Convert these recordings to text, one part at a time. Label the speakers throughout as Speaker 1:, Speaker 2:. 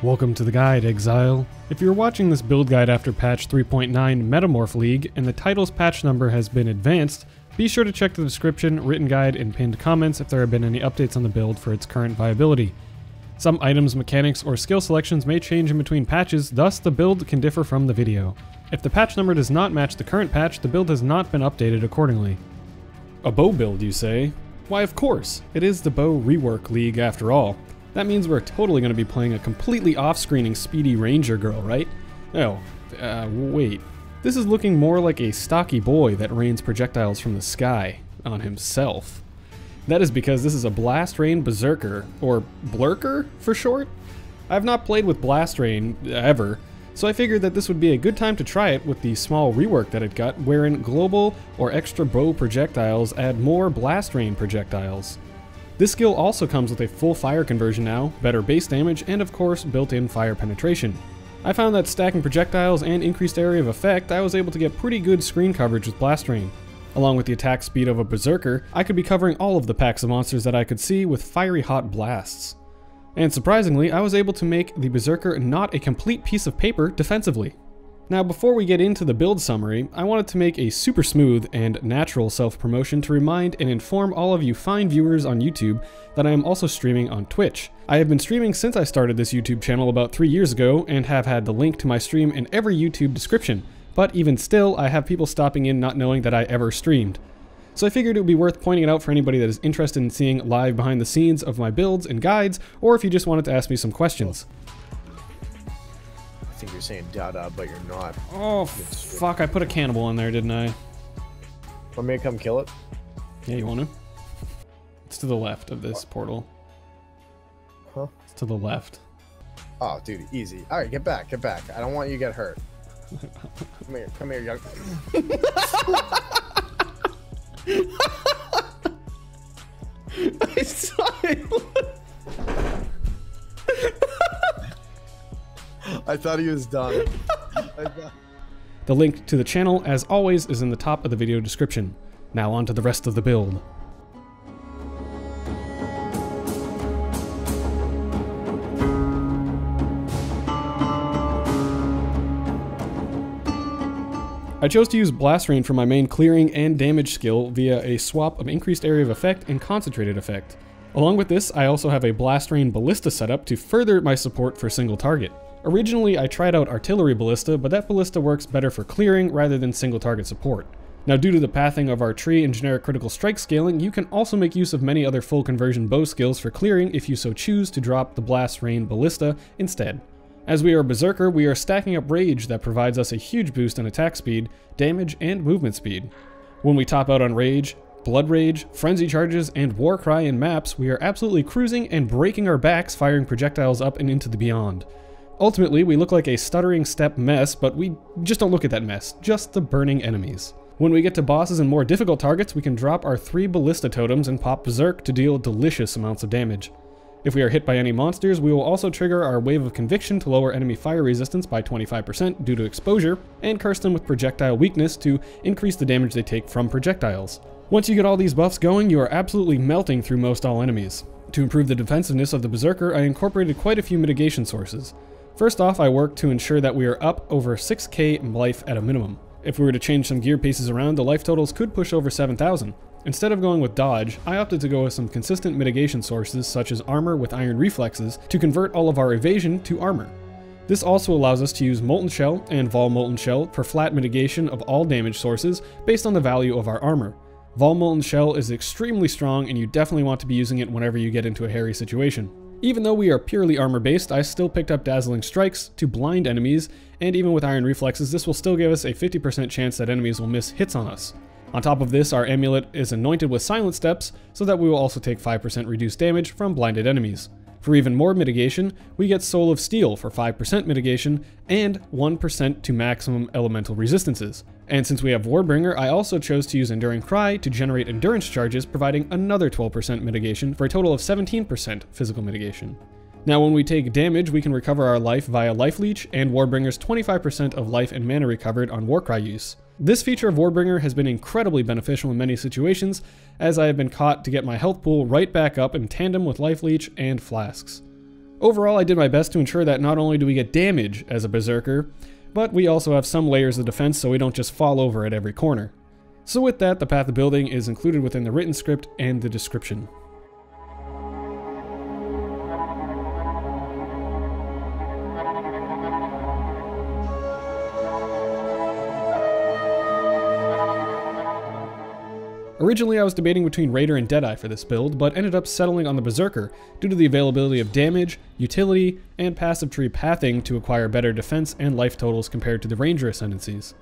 Speaker 1: Welcome to the guide, Exile. If you're watching this build guide after patch 3.9 Metamorph League and the title's patch number has been advanced, be sure to check the description, written guide, and pinned comments if there have been any updates on the build for its current viability. Some items, mechanics, or skill selections may change in between patches, thus the build can differ from the video. If the patch number does not match the current patch, the build has not been updated accordingly. A bow build, you say? Why, of course! It is the bow rework league after all. That means we're totally going to be playing a completely off-screening speedy ranger girl, right? Oh, wait. This is looking more like a stocky boy that rains projectiles from the sky on himself. That is because this is a Blast Rain Berserker, or Blurker for short? I've not played with Blast Rain ever, so I figured that this would be a good time to try it with the small rework that it got, wherein global or extra bow projectiles add more Blast Rain projectiles. This skill also comes with a full fire conversion now, better base damage, and of course built-in fire penetration. I found that stacking projectiles and increased area of effect, I was able to get pretty good screen coverage with Blast Rain. Along with the attack speed of a Berserker, I could be covering all of the packs of monsters that I could see with fiery hot blasts. And surprisingly, I was able to make the Berserker not a complete piece of paper defensively. Now before we get into the build summary, I wanted to make a super smooth and natural self-promotion to remind and inform all of you fine viewers on YouTube that I am also streaming on Twitch. I have been streaming since I started this YouTube channel about 3 years ago and have had the link to my stream in every YouTube description, but even still I have people stopping in not knowing that I ever streamed. So I figured it would be worth pointing it out for anybody that is interested in seeing live behind the scenes of my builds and guides, or if you just wanted to ask me some questions.
Speaker 2: I think you're saying dada, but you're not.
Speaker 1: Oh, fuck, I put a cannibal in there, didn't I?
Speaker 2: Want me to come kill it?
Speaker 1: Yeah, you want to? It's to the left of this portal.
Speaker 2: Huh?
Speaker 1: It's to the left.
Speaker 2: Oh, dude, easy. Alright, get back, get back. I don't want you to get hurt. Come here, young.
Speaker 1: I saw it!
Speaker 2: I thought he was done.
Speaker 1: The link to the channel, as always, is in the top of the video description. Now on to the rest of the build. I chose to use Blast Rain for my main clearing and damage skill via a swap of increased area of effect and concentrated effect. Along with this, I also have a Blast Rain Ballista setup to further my support for single target. Originally, I tried out Artillery Ballista, but that ballista works better for clearing rather than single target support. Now, due to the pathing of our tree and generic critical strike scaling, you can also make use of many other full conversion bow skills for clearing if you so choose to drop the Blast Rain Ballista instead. As we are Berserker, we are stacking up Rage that provides us a huge boost in attack speed, damage, and movement speed. When we top out on Rage, Blood Rage, Frenzy Charges, and Warcry in maps, we are absolutely cruising and breaking our backs firing projectiles up and into the beyond. Ultimately, we look like a stuttering step mess, but we just don't look at that mess, just the burning enemies. When we get to bosses and more difficult targets, we can drop our 3 Ballista Totems and pop Berserk to deal delicious amounts of damage. If we are hit by any monsters, we will also trigger our Wave of Conviction to lower enemy fire resistance by 25% due to exposure, and curse them with Projectile Weakness to increase the damage they take from projectiles. Once you get all these buffs going, you are absolutely melting through most all enemies. To improve the defensiveness of the Berserker, I incorporated quite a few mitigation sources. First off, I worked to ensure that we are up over 6k life at a minimum. If we were to change some gear pieces around, the life totals could push over 7,000. Instead of going with dodge, I opted to go with some consistent mitigation sources such as armor with iron reflexes to convert all of our evasion to armor. This also allows us to use Molten Shell and Vol Molten Shell for flat mitigation of all damage sources based on the value of our armor. Vol Molten Shell is extremely strong and you definitely want to be using it whenever you get into a hairy situation. Even though we are purely armor based, I still picked up Dazzling Strikes to blind enemies, and even with iron reflexes this will still give us a 50% chance that enemies will miss hits on us. On top of this, our amulet is anointed with Silent Steps, so that we will also take 5% reduced damage from blinded enemies. For even more mitigation, we get Soul of Steel for 5% mitigation, and 1% to maximum elemental resistances. And since we have Warbringer, I also chose to use Enduring Cry to generate endurance charges, providing another 12% mitigation for a total of 17% physical mitigation. Now when we take damage, we can recover our life via Life Leech, and Warbringer's 25% of life and mana recovered on Warcry use. This feature of Warbringer has been incredibly beneficial in many situations, as I have been caught to get my health pool right back up in tandem with Life Leech and Flasks. Overall, I did my best to ensure that not only do we get damage as a Berserker, but we also have some layers of defense so we don't just fall over at every corner. So with that, the path of building is included within the written script and the description. Originally, I was debating between Raider and Deadeye for this build, but ended up settling on the Berserker due to the availability of damage, utility, and passive tree pathing to acquire better defense and life totals compared to the Ranger Ascendancies.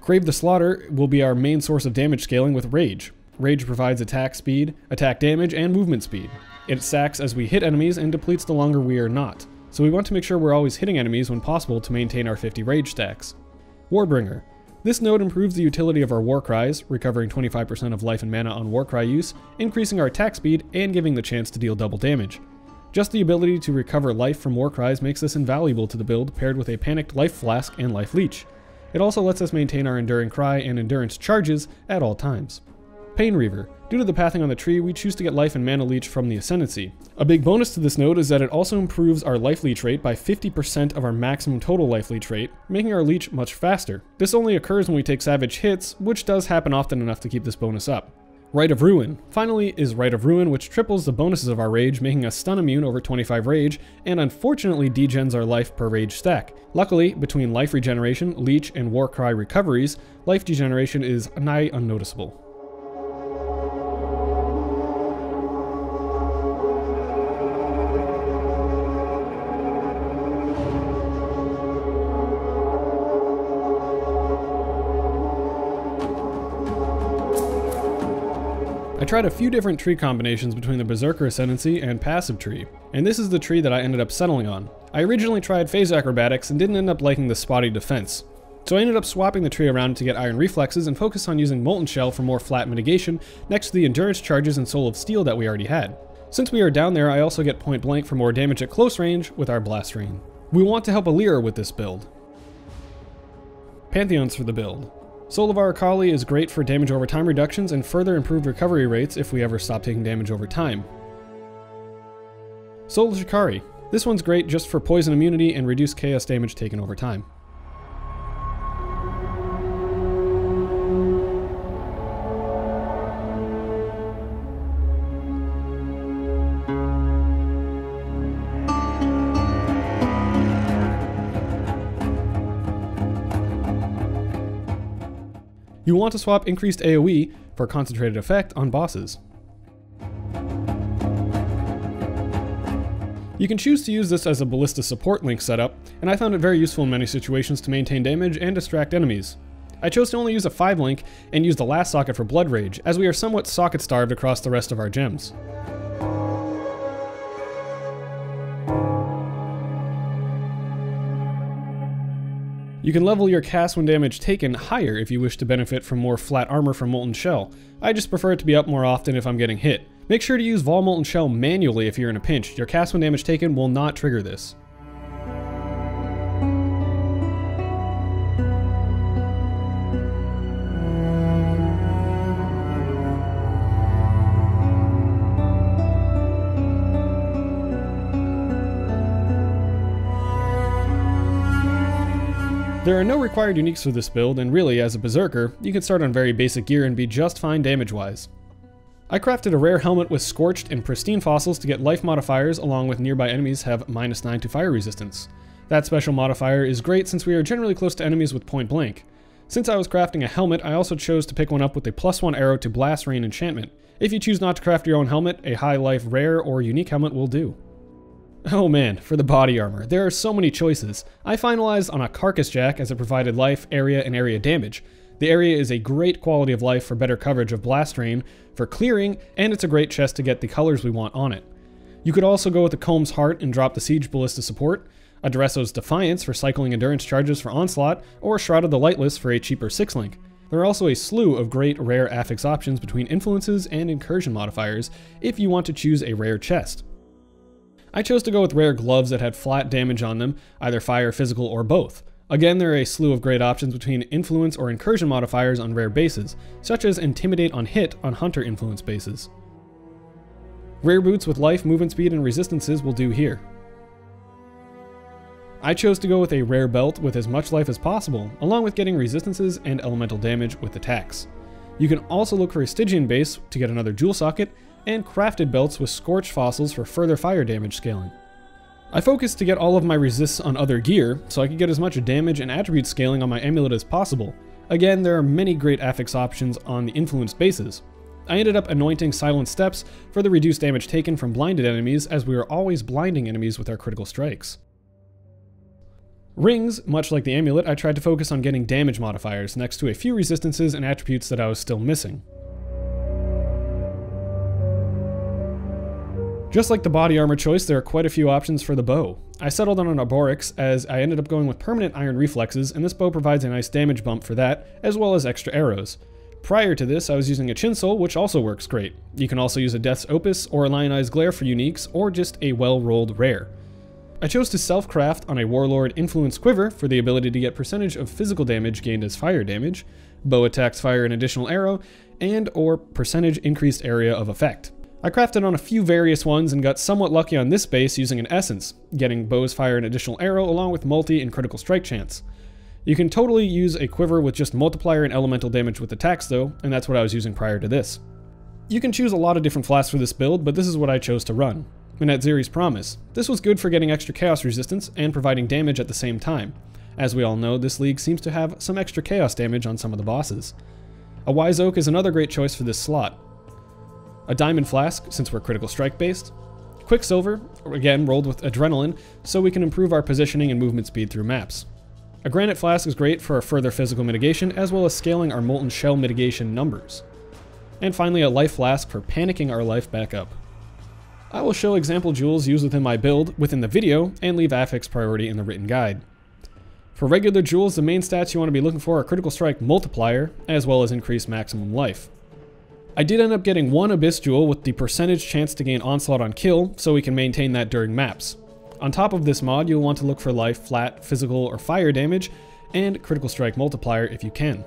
Speaker 1: Crave the Slaughter will be our main source of damage scaling with Rage. Rage provides attack speed, attack damage, and movement speed. It sacks as we hit enemies and depletes the longer we are not, so we want to make sure we're always hitting enemies when possible to maintain our 50 Rage stacks. Warbringer. This node improves the utility of our Warcries, recovering 25% of life and mana on Warcry use, increasing our attack speed, and giving the chance to deal double damage. Just the ability to recover life from Warcries makes this invaluable to the build, paired with a panicked Life Flask and Life Leech. It also lets us maintain our Enduring Cry and Endurance charges at all times. Pain Reaver. Due to the pathing on the tree, we choose to get life and mana leech from the Ascendancy. A big bonus to this node is that it also improves our life leech rate by 50% of our maximum total life leech rate, making our leech much faster. This only occurs when we take savage hits, which does happen often enough to keep this bonus up. Rite of Ruin. Finally is Rite of Ruin, which triples the bonuses of our rage, making us stun immune over 25 rage, and unfortunately degens our life per rage stack. Luckily, between life regeneration, leech, and Warcry recoveries, life degeneration is nigh unnoticeable. I tried a few different tree combinations between the Berserker Ascendancy and Passive Tree, and this is the tree that I ended up settling on. I originally tried Phase Acrobatics and didn't end up liking the spotty defense, so I ended up swapping the tree around to get Iron Reflexes and focus on using Molten Shell for more flat mitigation next to the Endurance charges and Soul of Steel that we already had. Since we are down there, I also get Point Blank for more damage at close range with our Blast Rain. We want to help Alira with this build. Pantheons for the build. Soul of Arakaali is great for damage over time reductions and further improved recovery rates if we ever stop taking damage over time. Soul of Shikari. This one's great just for poison immunity and reduced chaos damage taken over time. You want to swap increased AoE for concentrated effect on bosses. You can choose to use this as a ballista support link setup, and I found it very useful in many situations to maintain damage and distract enemies. I chose to only use a 5 link and use the last socket for Blood Rage, as we are somewhat socket starved across the rest of our gems. You can level your cast when damage taken higher if you wish to benefit from more flat armor from Molten Shell. I just prefer it to be up more often if I'm getting hit. Make sure to use Vol Molten Shell manually if you're in a pinch. Your cast when damage taken will not trigger this. There are no required uniques for this build, and really, as a Berserker, you can start on very basic gear and be just fine damage-wise. I crafted a rare helmet with Scorched and Pristine fossils to get life modifiers, along with nearby enemies have -9 to fire resistance. That special modifier is great since we are generally close to enemies with point blank. Since I was crafting a helmet, I also chose to pick one up with a +1 arrow to Blast Rain enchantment. If you choose not to craft your own helmet, a high life rare or unique helmet will do. Oh man, for the body armor, there are so many choices. I finalized on a Carcass Jack as it provided life, area, and area damage. The area is a great quality of life for better coverage of Blast Rain, for clearing, and it's a great chest to get the colors we want on it. You could also go with the Comb's Heart and drop the Siege Ballista support, a Dresso's Defiance for cycling endurance charges for Onslaught, or Shroud of the Lightless for a cheaper 6-link. There are also a slew of great rare affix options between influences and incursion modifiers if you want to choose a rare chest. I chose to go with rare gloves that had flat damage on them, either fire, physical, or both. Again, there are a slew of great options between influence or incursion modifiers on rare bases, such as Intimidate on hit on hunter influence bases. Rare boots with life, movement speed, and resistances will do here. I chose to go with a rare belt with as much life as possible, along with getting resistances and elemental damage with attacks. You can also look for a Stygian base to get another jewel socket, and crafted belts with scorched fossils for further fire damage scaling. I focused to get all of my resists on other gear, so I could get as much damage and attribute scaling on my amulet as possible. Again, there are many great affix options on the influenced bases. I ended up anointing Silent Steps for the reduced damage taken from blinded enemies, as we are always blinding enemies with our critical strikes. Rings, much like the amulet, I tried to focus on getting damage modifiers next to a few resistances and attributes that I was still missing. Just like the body armor choice, there are quite a few options for the bow. I settled on an Arborix as I ended up going with permanent iron reflexes, and this bow provides a nice damage bump for that, as well as extra arrows. Prior to this, I was using a Chinsol, which also works great. You can also use a Death's Opus or a Lionized Glare for uniques, or just a well-rolled rare. I chose to self-craft on a Warlord Influence Quiver for the ability to get percentage of physical damage gained as fire damage, bow attacks fire an additional arrow, and or percentage increased area of effect. I crafted on a few various ones and got somewhat lucky on this base using an Essence, getting bows fire an additional arrow along with multi and critical strike chance. You can totally use a quiver with just multiplier and elemental damage with attacks though, and that's what I was using prior to this. You can choose a lot of different flasks for this build, but this is what I chose to run. And at Zeri's promise, this was good for getting extra chaos resistance and providing damage at the same time. As we all know, this league seems to have some extra chaos damage on some of the bosses. A Wise Oak is another great choice for this slot. A Diamond Flask, since we're critical strike based. Quicksilver, again rolled with Adrenaline, so we can improve our positioning and movement speed through maps. A Granite Flask is great for our further physical mitigation, as well as scaling our Molten Shell mitigation numbers. And finally, a Life Flask for panicking our life back up. I will show example jewels used within my build within the video, and leave affix priority in the written guide. For regular jewels, the main stats you want to be looking for are Critical Strike Multiplier, as well as increased maximum life. I did end up getting one Abyss Jewel with the percentage chance to gain Onslaught on kill, so we can maintain that during maps. On top of this mod, you'll want to look for life, flat, physical, or fire damage, and Critical Strike Multiplier if you can.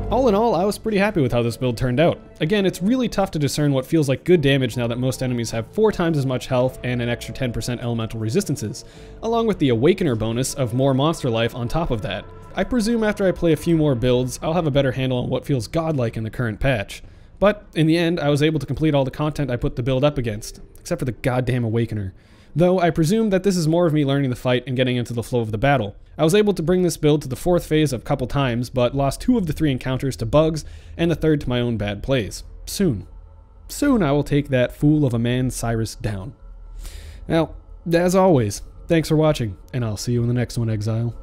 Speaker 1: All in all, I was pretty happy with how this build turned out. Again, it's really tough to discern what feels like good damage now that most enemies have 4 times as much health and an extra 10% elemental resistances, along with the Awakener bonus of more monster life on top of that. I presume after I play a few more builds, I'll have a better handle on what feels godlike in the current patch. But in the end, I was able to complete all the content I put the build up against, except for the goddamn Awakener. Though I presume that this is more of me learning the fight and getting into the flow of the battle. I was able to bring this build to the 4th phase a couple times, but lost 2 of the 3 encounters to bugs, and the 3rd to my own bad plays. Soon I will take that fool of a man Cyrus down. Now, as always, thanks for watching, and I'll see you in the next one, Exile.